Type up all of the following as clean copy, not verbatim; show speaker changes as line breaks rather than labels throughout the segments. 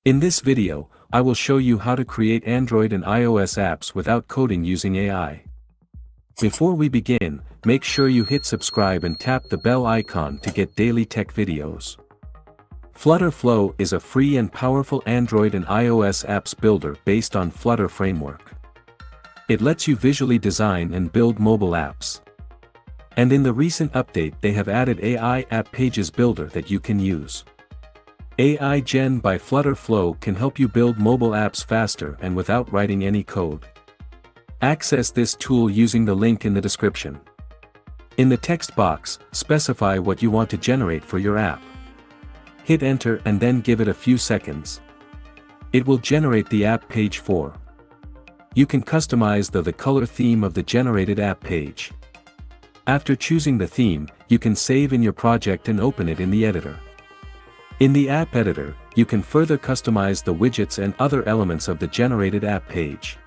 In this video, I will show you how to create Android and iOS apps without coding using AI. Before we begin, make sure you hit subscribe and tap the bell icon to get daily tech videos. Flutter Flow is a free and powerful Android and iOS apps builder based on Flutter framework. It lets you visually design and build mobile apps. And in the recent update they have added AI App Pages Builder that you can use. AI Gen by Flutter Flow can help you build mobile apps faster and without writing any code. Access this tool using the link in the description. In the text box, specify what you want to generate for your app. Hit enter and then give it a few seconds. It will generate the app page for. You can customize the color theme of the generated app page. After choosing the theme, you can save in your project and open it in the editor. In the app editor, you can further customize the widgets and other elements of the generated app page.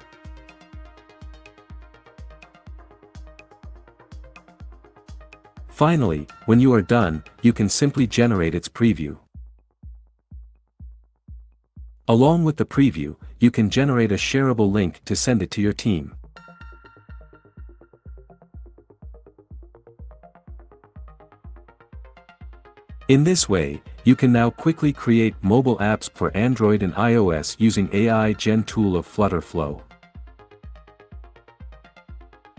Finally, when you are done, you can simply generate its preview. Along with the preview, you can generate a shareable link to send it to your team. In this way, you can now quickly create mobile apps for Android and iOS using AI Gen tool of Flutter Flow.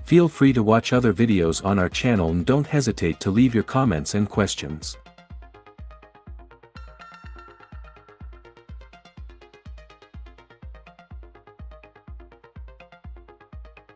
Feel free to watch other videos on our channel and don't hesitate to leave your comments and questions.